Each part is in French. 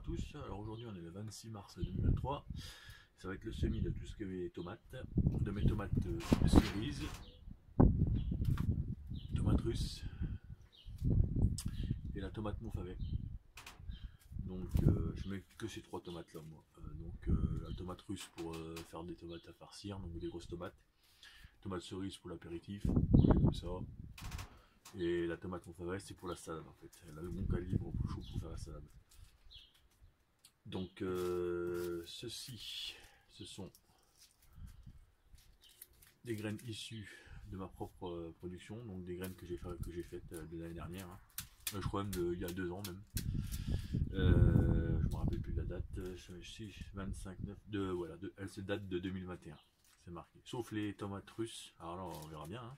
tous. Alors aujourd'hui on est le 26 mars 2023. Ça va être le semis de tout ce qui est tomates, de mes tomates cerises, tomates russes et la tomate Montfavet. Donc je mets que ces trois tomates là moi. La tomate russe pour faire des tomates à farcir, donc des grosses tomates. Tomate cerise pour l'apéritif, comme ça. Et la tomate Montfavet c'est pour la salade en fait. Elle a le bon calibre chaud pour faire la salade. Donc ceci, ce sont des graines issues de ma propre production, donc des graines que j'ai faites de l'année dernière, hein. Je crois même il y a 2 ans même. Je me rappelle plus de la date. 25 9 voilà, elle se date de 2021, c'est marqué. Sauf les tomates russes. Alors là on verra bien, hein.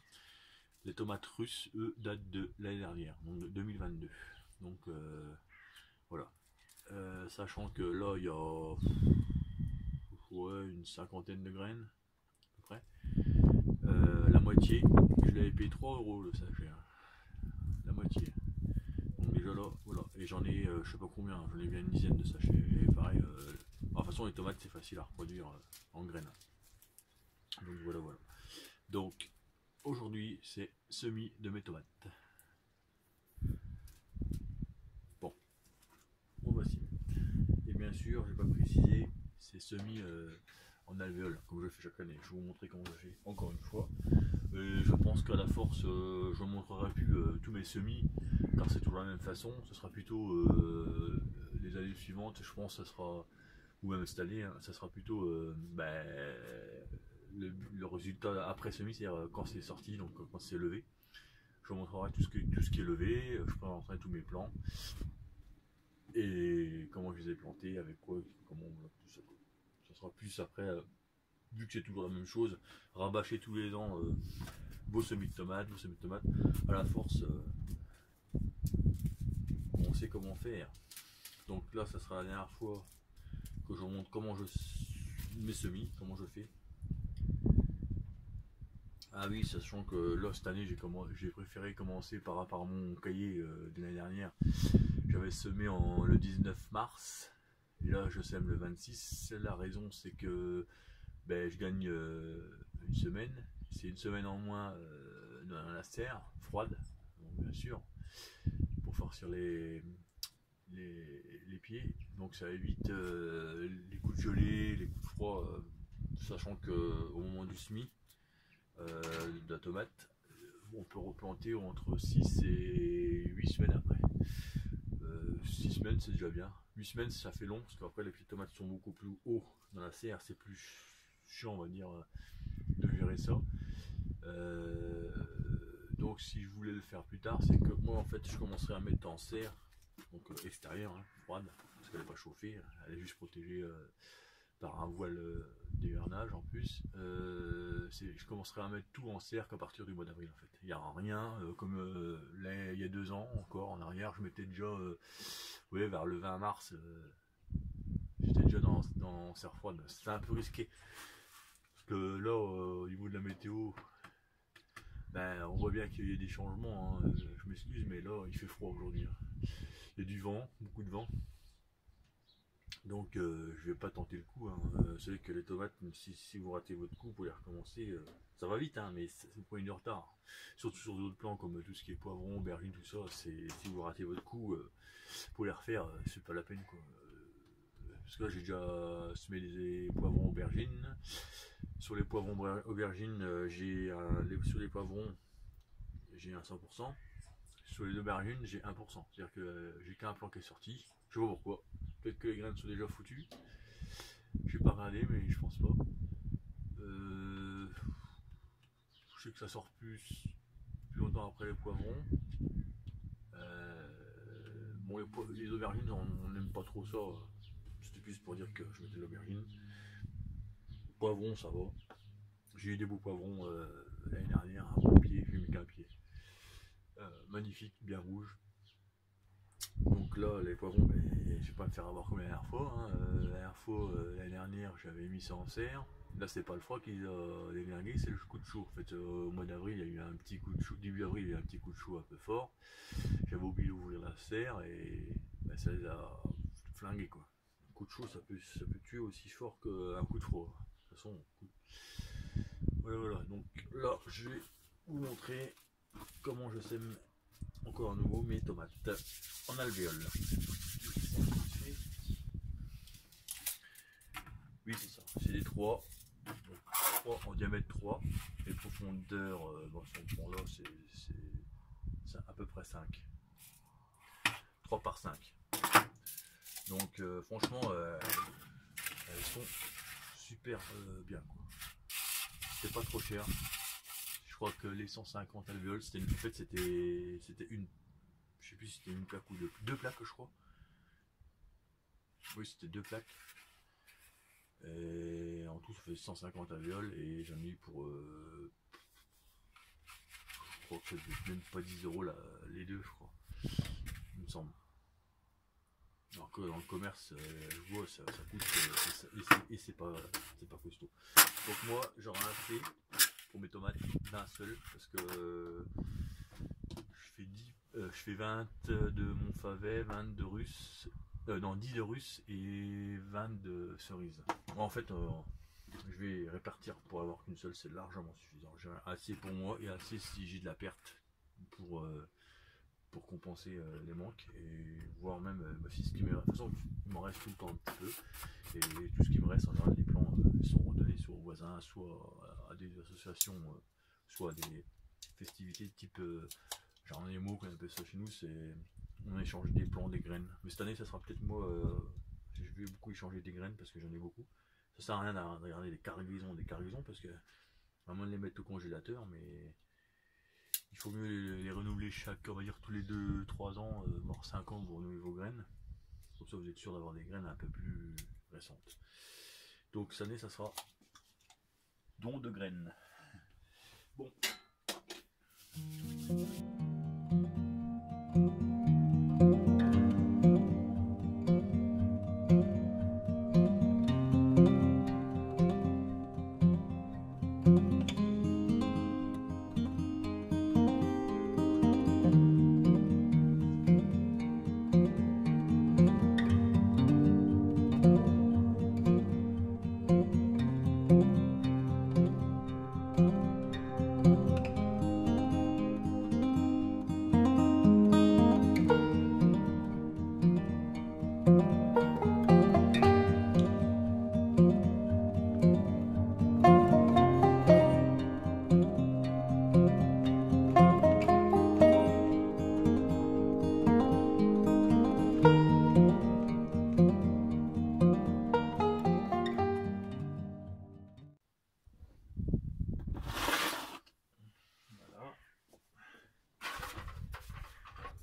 Les tomates russes, eux, datent de l'année dernière, donc de 2022. Donc voilà. Sachant que là il y a une cinquantaine de graines à peu près. La moitié, je l'avais payé 3 € le sachet, hein. La moitié. Donc déjà là, voilà. Et j'en ai je sais pas combien, j'en ai bien une dizaine de sachets. Et pareil, de toute façon les tomates c'est facile à reproduire en graines. Donc voilà. Donc aujourd'hui c'est semis de mes tomates. Bon, on va s'y mettre. Et bien sûr, j'ai pas précisé, c'est semis en alvéole, comme je fais chaque année. Je vais vous montrer comment je fais encore une fois. Et je pense qu'à la force, je ne montrerai plus tous mes semis, car c'est toujours la même façon. Ce sera plutôt les années suivantes, je pense, ça sera, ou même cette année, hein, ça sera plutôt le résultat après semis, c'est-à-dire quand c'est sorti, donc quand c'est levé. Je vous montrerai tout ce qui est levé, je présenterai tous mes plants et comment je les ai plantés, avec quoi, comment, tout ça. Ça sera plus après, vu que c'est toujours la même chose, rabâcher tous les ans vos semis de tomates, à la force, on sait comment faire. Donc là, ça sera la dernière fois que je vous montre comment mes semis, comment je fais. Ah oui, sachant que là, cette année, j'ai préféré commencer par rapport à mon cahier de l'année dernière. J'avais semé le 19 mars, et là, je sème le 26. La raison, c'est que je gagne une semaine. C'est une semaine en moins dans la serre, froide, donc bien sûr, pour farcir les pieds. Donc ça évite les coups de gelée, les coups de froid, sachant qu'au moment du semis, de la tomate, on peut replanter entre 6 et 8 semaines après. 6 semaines c'est déjà bien. 8 semaines ça fait long parce qu'après les pieds de tomates sont beaucoup plus hauts dans la serre, c'est plus chiant on va dire de gérer ça. Donc si je voulais le faire plus tard, c'est que moi en fait je commencerai à mettre en serre, donc extérieure, hein, froide, parce qu'elle n'est pas chauffée, elle est juste protégée par un voile d'hivernage en plus. Je commencerai à mettre tout en serre qu'à partir du mois d'avril en fait. Il n'y a rien comme il y a 2 ans encore en arrière, je m'étais déjà vers le 20 mars, j'étais déjà dans serre froide. C'était un peu risqué parce que là au niveau de la météo, on voit bien qu'il y a des changements, hein. Je m'excuse mais là il fait froid aujourd'hui, hein. Il y a du vent, beaucoup de vent. Donc je vais pas tenter le coup, hein. Vous savez que les tomates, si vous ratez votre coup pour les recommencer, ça va vite, hein, mais vous prenez du retard. Surtout sur d'autres plants comme tout ce qui est poivron, aubergine, tout ça, si vous ratez votre coup pour les refaire, c'est pas la peine quoi. Parce que là j'ai déjà semé des poivrons aubergines. Sur les poivrons aubergines, sur les poivrons j'ai un 100%. Sur les aubergines j'ai 1%. C'est-à-dire que j'ai qu'un plant qui est sorti. Je sais pas pourquoi. Peut-être que les graines sont déjà foutues. Je vais pas regarder, mais je pense pas. Je sais que ça sort plus longtemps après les poivrons. Bon, les aubergines, on n'aime pas trop ça. C'était plus pour dire que je mettais de l'aubergine. Poivrons, ça va. J'ai eu des beaux poivrons l'année dernière, un bon pied, j'ai mis qu'un pied. Magnifique, bien rouge. Donc là, les poivrons, je vais pas me faire avoir comme la dernière fois, hein. La dernière fois, l'année dernière, j'avais mis ça en serre. Là, c'est pas le froid qui a déglingué, c'est le coup de chaud. En fait, au mois d'avril, il y a eu un petit coup de chaud. Début avril, il y a eu un petit coup de chaud un peu fort. J'avais oublié d'ouvrir la serre et ça les a flinguer quoi. Un coup de chaud ça peut tuer aussi fort qu'un coup de froid. De toute façon, voilà. Donc là, je vais vous montrer comment je sème encore à nouveau mes tomates en alvéole. Oui, c'est ça, c'est des 3. Donc, 3 en diamètre 3 et profondeur dans ce point là c'est à peu près 5, 3 par 5. Donc franchement elles sont super bien quoi. C'était pas trop cher. Je crois que les 150 alvéoles c'était en fait c'était une, je sais plus si c'était une plaque ou deux plaques je crois. Oui, c'était 2 plaques. Et en tout ça fait 150 alvéoles et j'en ai eu pour je crois que c'est même pas 10 € les deux je crois, il me semble. Alors que dans le commerce je vois ça coûte et c'est pas costaud. Donc moi j'aurai assez pour mes tomates d'un seul parce que je fais 20 de Montfavet, 20 de russe, non 10 de russe et 20 de cerise. En fait je vais répartir pour avoir qu'une seule, c'est largement suffisant. J'ai assez pour moi et assez si j'ai de la perte pour compenser les manques et voire même si ce qui me reste, de toute façon il m'en reste tout le temps un petit peu et tout ce qui me reste en général les plants sont redonnés soit aux voisins, soit à des associations, soit à des festivités de type genre les mots qu'on appelle ça chez nous, c'est on échange des plants, des graines. Mais cette année ça sera peut-être moi je vais beaucoup échanger des graines parce que j'en ai beaucoup. Ça sert à rien de regarder des cargaisons parce que à moins de les mettre au congélateur, mais il faut mieux les renouveler chaque, on va dire tous les 2-3 ans, voire 5 ans, vous renouvelez vos graines. Comme ça vous êtes sûr d'avoir des graines un peu plus récentes. Donc cette année ça sera don de graines. Bon.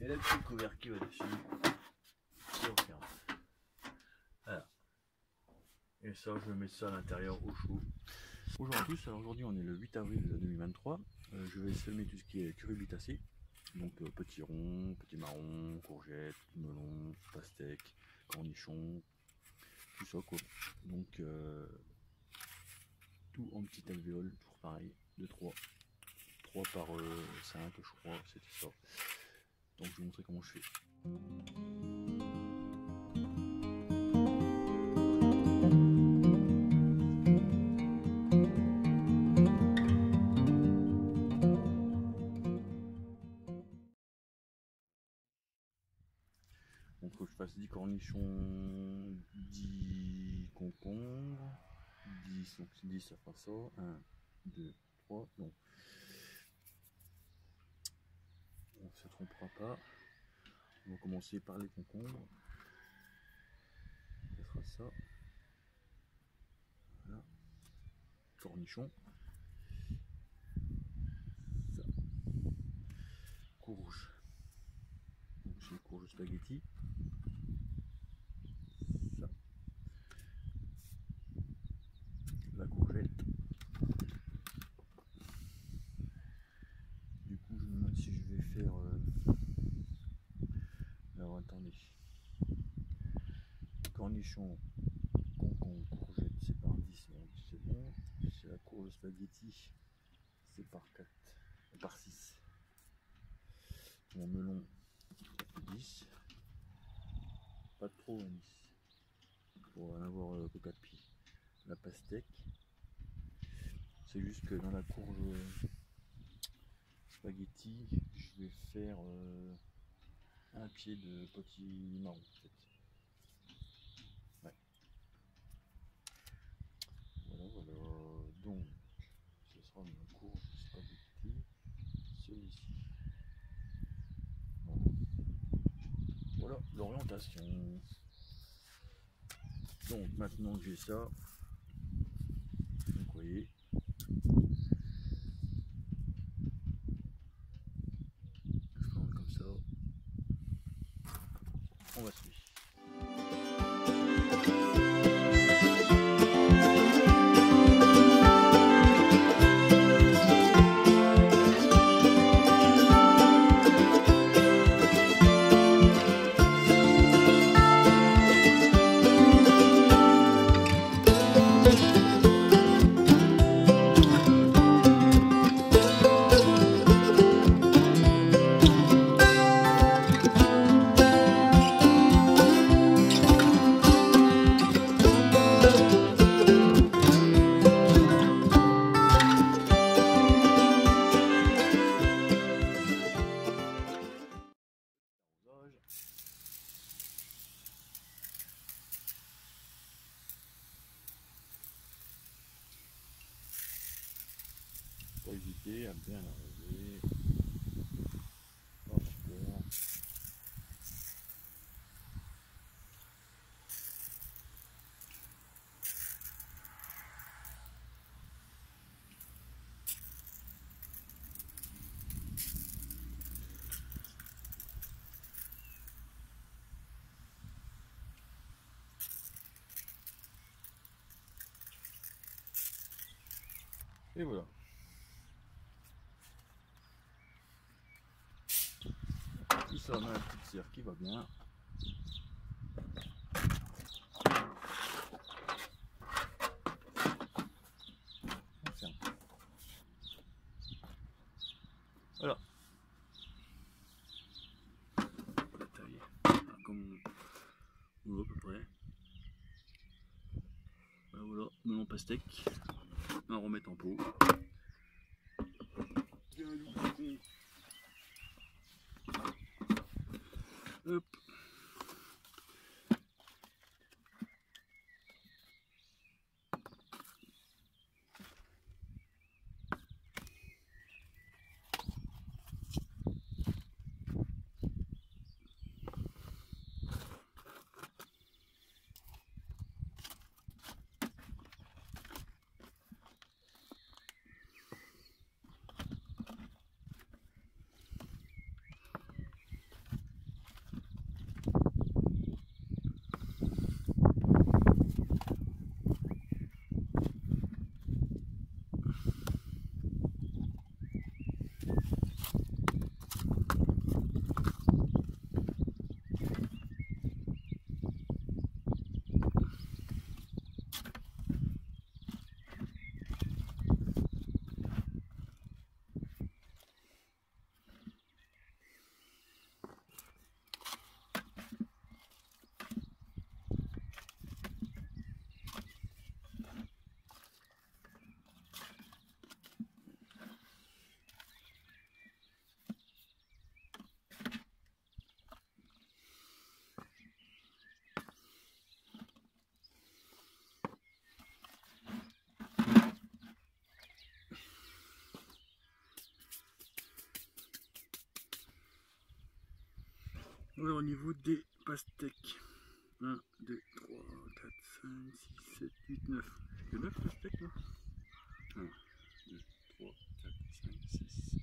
Et là, le petit couvercle qui va dessus, et on ferme. Voilà. Et ça, je vais mettre ça à l'intérieur au chaud. Bonjour à tous, alors aujourd'hui on est le 8 avril 2023. Je vais semer tout ce qui est cucurbitacées. Donc petits ronds, petits marrons, courgettes, melons, pastèques, cornichons, tout ça quoi. Donc tout en petite alvéole, toujours pareil, de 3 par 5 je crois, c'était ça. Donc je vais vous montrer comment je fais. Donc il faut que je fasse 10 cornichons, 10 concombres, 10, donc 10 ça fera ça, 1, 2, 3, donc on ne se trompera pas. On va commencer par les concombres. Ça sera ça. Voilà. Cornichons. Ça. Courge. Donc c'est une courge spaghetti. Ça. La courgette. Du coup je me demande si je vais faire... Alors attendez. Cornichons, concombre, courgette, c'est par 10, donc c'est bon. C'est la courge spaghetti, c'est par 4, par 6. Mon melon, 10. Pas trop, 10. pour en avoir que 4 pieds. La pastèque, c'est juste que dans la courge spaghetti, je vais faire un pied de potimarron en fait. Ouais. Voilà, donc ce sera mon courge spaghetti, celui-ci. Voilà l'orientation. Donc maintenant que j'ai ça, donc vous voyez, je prends comme ça, on va suivre. Pas hésiter à bien arroser. Et voilà. Tout ça, on a la petite serre qui va bien. Voilà. Taille. Comme on voit à peu près. Voilà, melon pastèque. On va remettre en pot. Hop. Voilà, au niveau des pastèques. 1, 2, 3, 4, 5, 6, 7, 8, 9. Il y a 9 pastèques là. 1, 2, 3, 4, 5, 6, 7,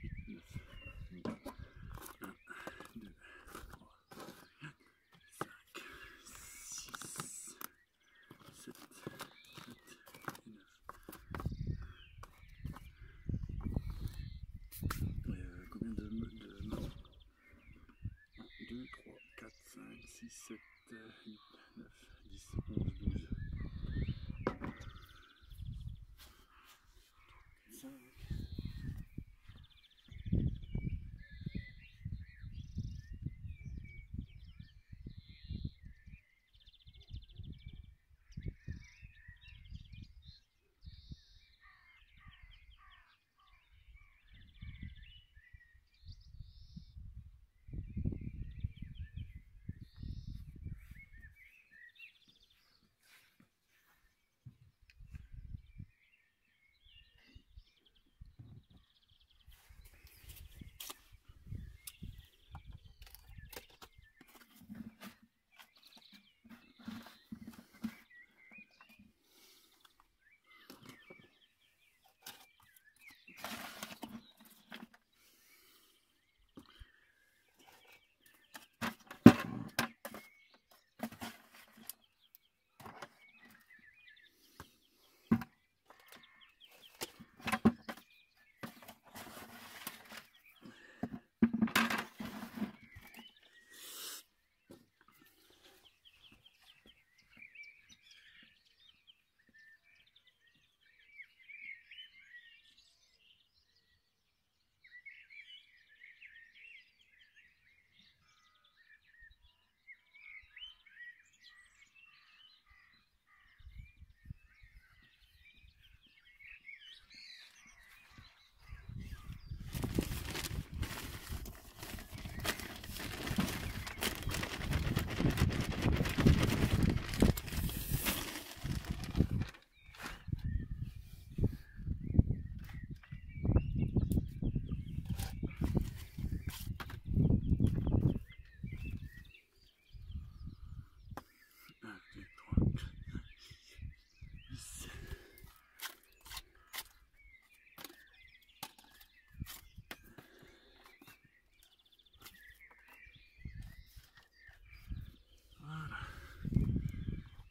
8, 9. 1, 2, 3, 4, 5, 6, 7, 8 et 9. Combien de 2, 3, 4, 5, 6, 7, 8, 9, 10, 11, 12. 5.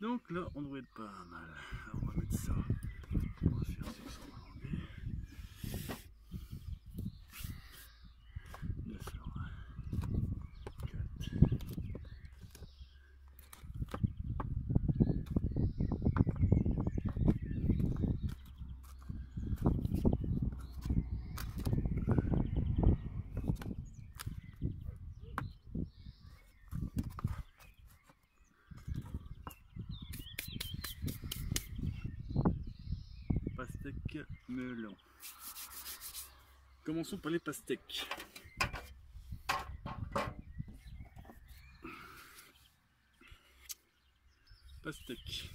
Donc là, on devrait être pas mal. Alors, on va mettre ça. On va faire 600 enlever. 9 fleurs. 4. Pastèque melon. Commençons par les pastèques. Pastèque.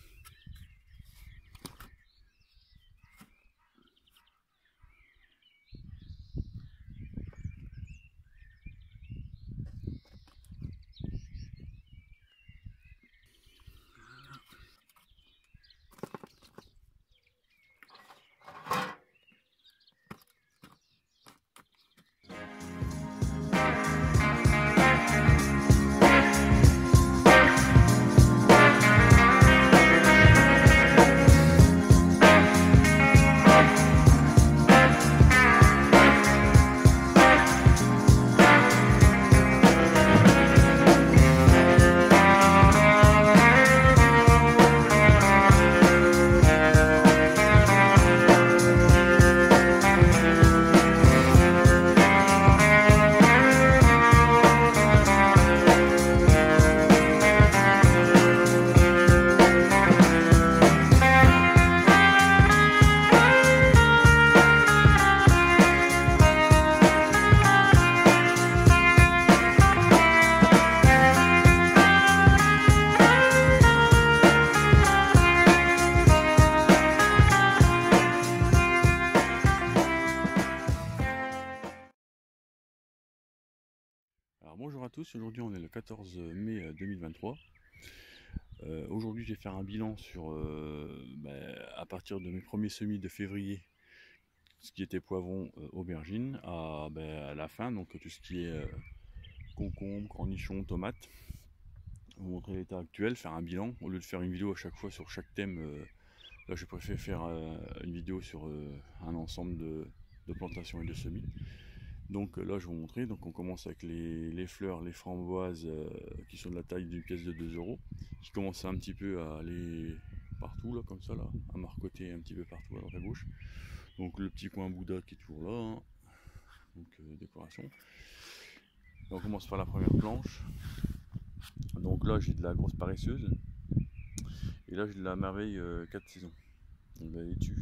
Alors bonjour à tous, aujourd'hui on est le 14 mai 2023. Aujourd'hui je vais faire un bilan sur à partir de mes premiers semis de février, ce qui était poivron, aubergine, à la fin, donc tout ce qui est concombre, cornichons, tomates. Vous montrer l'état actuel, faire un bilan, au lieu de faire une vidéo à chaque fois sur chaque thème. Là je préfère faire une vidéo sur un ensemble de plantations et de semis. Donc là je vais vous montrer, donc on commence avec les fleurs, les framboises qui sont de la taille d'une pièce de 2 euros, qui commencent un petit peu à aller partout là, comme ça là, à marcoter un petit peu partout à droite à gauche. Donc le petit coin Bouddha qui est toujours là, hein. Donc décoration. Et on commence par la première planche. Donc là j'ai de la grosse paresseuse, et là j'ai de la merveille 4 saisons. Donc elle est dessus,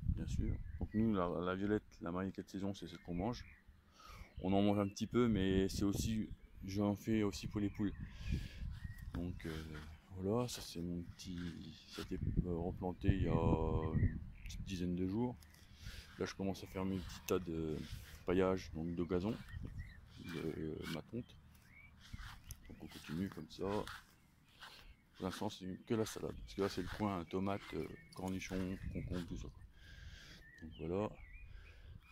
bien sûr. Donc nous la violette, la merveille 4 saisons, c'est celle qu'on mange. On en mange un petit peu, mais c'est aussi, j'en fais aussi pour les poules. Donc voilà, ça c'est mon petit, ça a été replanté il y a une petite dizaine de jours. Là je commence à faire mes petits tas de paillage, donc de gazon, de ma tonte. Donc on continue comme ça. Pour l'instant c'est que la salade, parce que là c'est le coin tomate, cornichons, concombre, tout ça. Donc voilà,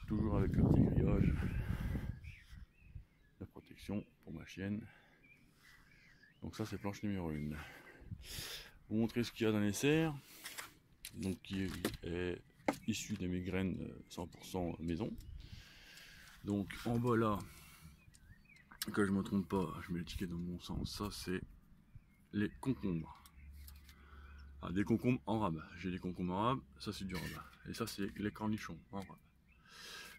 toujours avec le petit grillage. La protection pour ma chienne. Donc ça c'est planche numéro 1. Vous montrer ce qu'il y a dans les serres, donc qui est issu de mes graines 100% maison. Donc en bas là, que je me trompe pas, je mets l'étiquette dans mon sens, ça c'est les concombres. Ah, des concombres en rab, j'ai des concombres en rab, ça c'est du rab. Et ça c'est les cornichons en rab.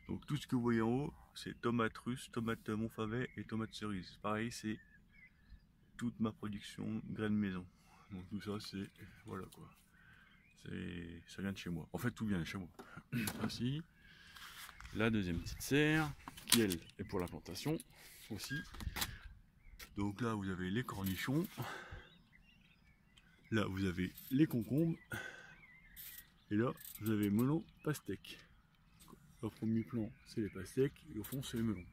Donc tout ce que vous voyez en haut, c'est tomates russes, tomates Montfavet et tomates cerises. Pareil, c'est toute ma production graines maison. Donc tout ça c'est, voilà quoi, ça vient de chez moi. En fait tout vient de chez moi. Ainsi, la deuxième petite serre qui elle est pour la plantation aussi. Donc là vous avez les cornichons, là vous avez les concombres, et là vous avez melon pastèque. Au premier plan c'est les pastèques et au fond c'est les melons.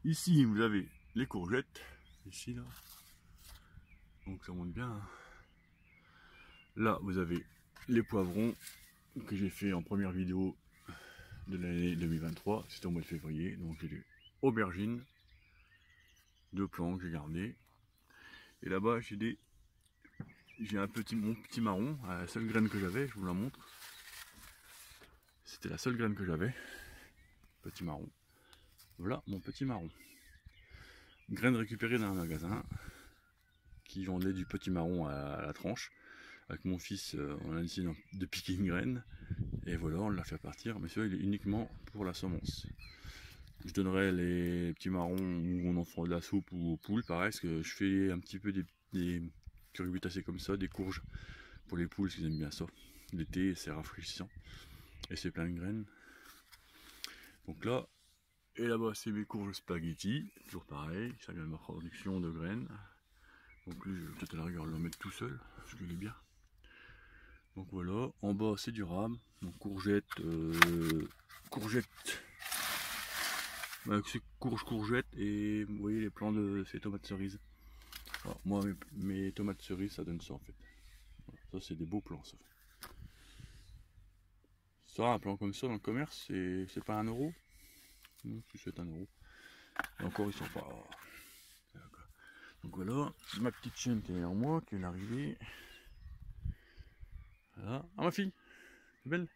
Ici vous avez les courgettes, ici là, donc ça monte bien, hein. Là vous avez les poivrons que j'ai fait en première vidéo de l'année 2023, c'était au mois de février. Donc j'ai des aubergines, 2 plants que j'ai gardés, et là-bas j'ai des j'ai mon petit marron, la seule graine que j'avais, je vous la montre. C'était la seule graine que j'avais, petit marron. Voilà mon petit marron. Graine récupérée d'un magasin qui vendait du petit marron à la tranche. Avec mon fils, on a décidé de piquer une graine. Et voilà, on l'a fait partir. Mais celui-là, il est uniquement pour la semence. Je donnerai les petits marrons où on en fera de la soupe ou aux poules, pareil, parce que je fais un petit peu des cucurbitacées comme ça, des courges pour les poules, parce qu'ils aiment bien ça. L'été, c'est rafraîchissant. Et c'est plein de graines. Donc là, et là-bas, c'est mes courges spaghetti, toujours pareil, ça vient de ma production de graines. Donc lui, je vais peut-être à la rigueur le mettre tout seul, parce qu'il est bien. Donc voilà, en bas c'est du rame, donc courgettes, c'est courgettes et vous voyez les plants de ces tomates cerises. Alors, moi mes tomates cerises ça donne ça en fait. Voilà, ça c'est des beaux plants ça. Ça un plan comme ça dans le commerce c'est pas 1 euro. Non, si c'est 1 euro. Et encore ils sont pas. Donc voilà, ma petite chienne qui est derrière moi, qui est arrivée. Voilà. Ah ma fille, c'est belle.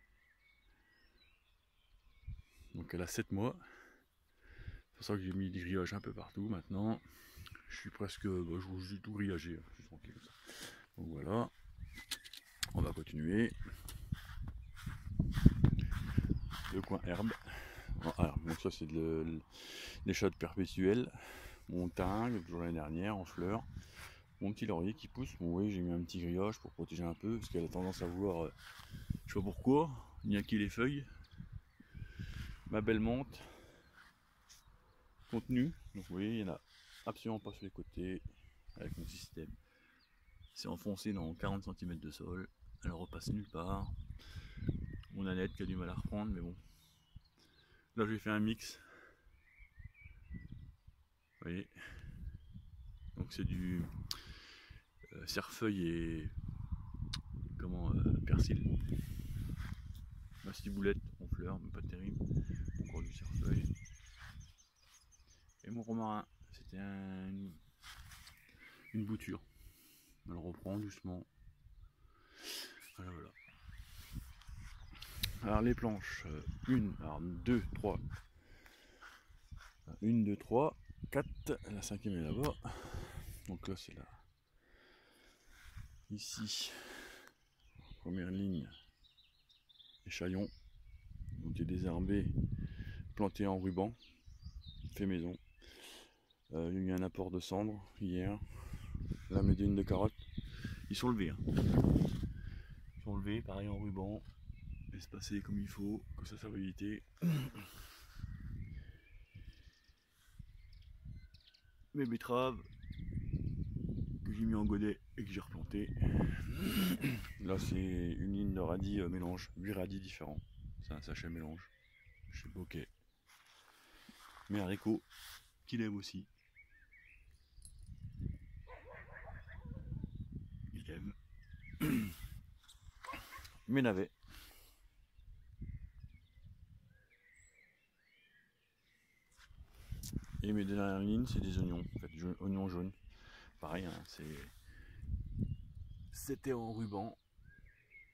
Donc elle a 7 mois. C'est pour ça que j'ai mis des grillages un peu partout maintenant. Je suis presque, je vous dis tout grillagé, je suis tranquille comme ça. Donc voilà, on va continuer. Le coin herbe. Alors, donc ça c'est des chats perpétuelles. Mon thym, toujours l'année dernière en fleurs. Mon petit laurier qui pousse. Bon oui, j'ai mis un petit grillage pour protéger un peu, parce qu'elle a tendance à vouloir, je sais pas pourquoi, niaquer les feuilles. Ma belle menthe. Contenu. Donc vous voyez, il n'y en a absolument pas sur les côtés avec mon système. C'est enfoncé dans 40 cm de sol. Elle repasse nulle part. Mon Annette qui a du mal à reprendre, mais bon. Là, j'ai fait un mix. Vous voyez. Donc c'est du cerfeuil et persil. Ma ciboulette en fleurs, mais pas terrible. Encore du cerfeuil. Et mon romarin, c'était une bouture. Elle reprend doucement. Voilà, voilà. Alors les planches, 2, 3. 1, 2, 3, 4. La cinquième est là-bas. Donc là c'est là. Ici, première ligne, échalion. Donc il est désherbé, planté en ruban, fait maison. Il y a eu un apport de cendres hier. La médine de carottes. Ils sont levés. Hein. Ils sont levés, pareil en ruban. Espacés comme il faut, que ça va éviter. Mes betteraves que j'ai mis en godet et que j'ai replanté. Là c'est une ligne de radis mélange, 8 radis différents. C'est un sachet mélange. Chez Bokeh. Mes haricots qui lèvent aussi. Ils lèvent. Mes navets. Et mes dernières lignes, c'est des oignons, en fait, oignons jaunes. Pareil, hein, c'était en ruban.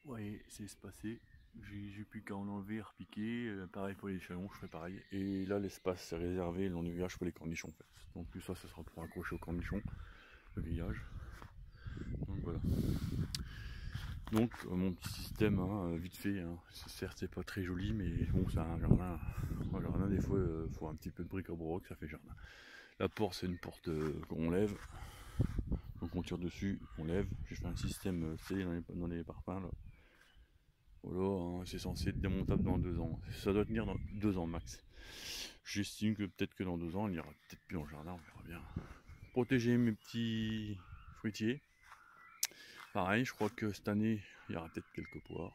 Vous voyez, c'est espacé. J'ai plus qu'à en enlever, repiquer. Pareil pour les échelons, je ferai pareil. Et là, l'espace c'est réservé, le long du grillage pour les cornichons. En fait. Donc tout ça, ça sera pour accrocher aux cornichons, le grillage. Donc voilà. Donc mon petit système, hein, vite fait. Hein, certes, c'est pas très joli, mais bon, c'est un jardin. Un jardin, des fois, il faut un petit peu de bric-à-broc, ça fait jardin. La porte, c'est une porte qu'on lève. Donc on tire dessus, on lève. J'ai fait un système dans les parpaings là. Voilà, hein, c'est censé être démontable dans 2 ans. Ça doit tenir dans 2 ans max. J'estime que peut-être que dans 2 ans, il n'y aura peut-être plus en jardin, on verra bien. Protéger mes petits fruitiers. Pareil, je crois que cette année, il y aura peut-être quelques poires.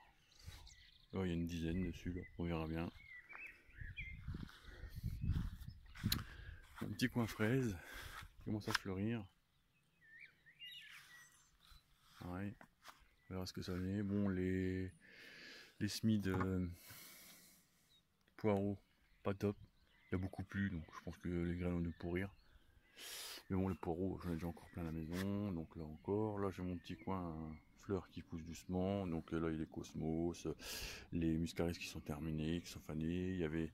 Là, il y a une dizaine dessus, là. On verra bien. Un petit coin fraise qui commence à fleurir. Pareil, on verra ce que ça donne. Bon, les semis de poireaux, pas top. Il y a beaucoup plu, donc je pense que les graines ont dû pourrir. Mais bon, les poireaux, j'en ai déjà encore plein à la maison, donc là encore. Là, j'ai mon petit coin fleurs qui poussent doucement, donc là, il y a les cosmos, les muscaris qui sont terminés, qui sont fanés. Il y avait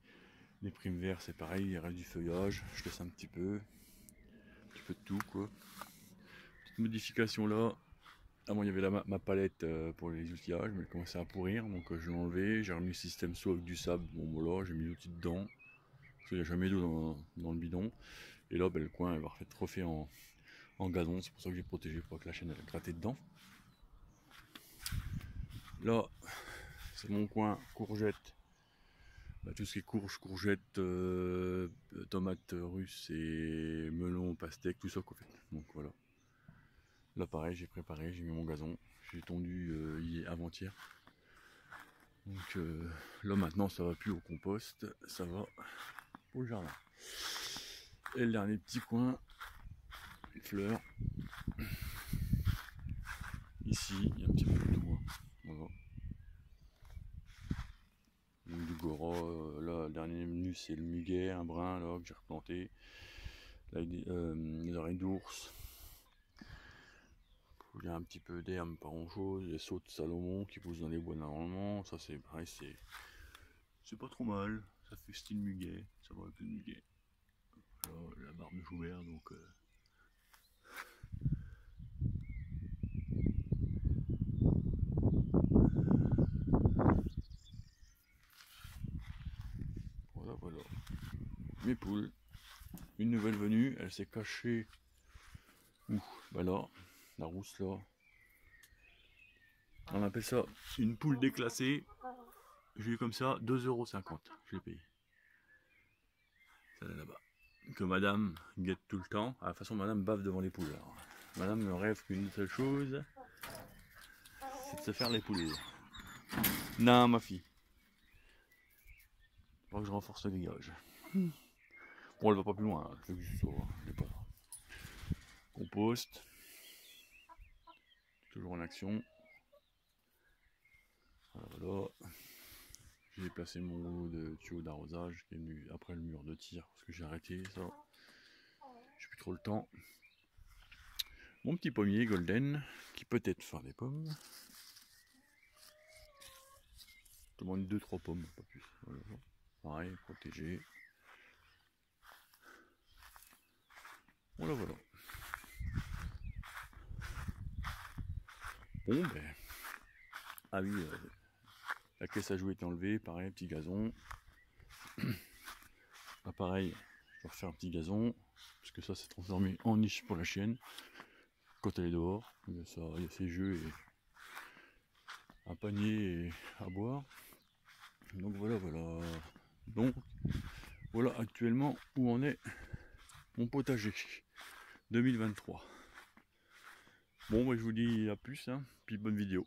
les primes verts, c'est pareil, il reste du feuillage. Je laisse un petit peu de tout, quoi. Petite modification là. Avant, il y avait ma palette pour les outillages, mais elle commençait à pourrir, donc je l'ai enlevé. J'ai remis le système saut avec du sable. Bon, voilà, j'ai mis l'outil dedans, parce qu'il n'y a jamais d'eau dans le bidon. Et là, ben, le coin il va être refait en gazon, c'est pour ça que j'ai protégé pour que la chaîne elle gratte dedans. Là, c'est mon coin courgettes. Bah, tout ce qui est courgettes, tomates russes et melons, pastèques, tout ça qu'on fait. Donc voilà. Là pareil, j'ai préparé, j'ai mis mon gazon, j'ai tondu avant-hier. Donc là maintenant ça va plus au compost, ça va au jardin. Et le dernier petit coin, les fleurs. Ici, il y a un petit peu de tout. Voilà. Donc, du gora, là le dernier menu c'est le muguet, un brin là que j'ai replanté. Là les oreilles d'ours. Il y a un petit peu d'herbe, pas grand chose, les sauts de Salomon qui poussent dans les bois normalement, ça c'est pareil, c'est pas trop mal, ça fait style muguet, ça va avec le muguet. Alors, la barbe de Joubert, donc voilà. Mes poules, une nouvelle venue, elle s'est cachée, où bah là, la rousse là, on appelle ça une poule déclassée, j'ai eu comme ça 2,50 €, je l'ai payé. Celle là-bas, que madame guette tout le temps. Ah, de toute façon madame bave devant les poules. Alors. Madame ne rêve qu'une seule chose, c'est de se faire les poules. Non ma fille. Faut que je renforce le grillage. Bon, elle va pas plus loin, je fais juste ça, elle est pas... Compost. Toujours en action. Voilà. J'ai placé mon lot de tuyaux d'arrosage qui est venu après le mur de tir parce que j'ai arrêté ça. J'ai plus trop le temps. Mon petit pommier golden qui peut-être faire des pommes. Je demande 2-3 pommes, pas plus. Voilà. Pareil, protégé. Voilà. Bon ben. Ah oui, la caisse à jouer est enlevée, pareil, petit gazon. Ah, pareil, je vais refaire un petit gazon, parce que ça s'est transformé en niche pour la chienne. Quand elle est dehors, il y a ses jeux et un panier et à boire. Donc voilà. Donc voilà actuellement où en est mon potager 2023. Bon, moi je vous dis à plus, hein, puis bonne vidéo.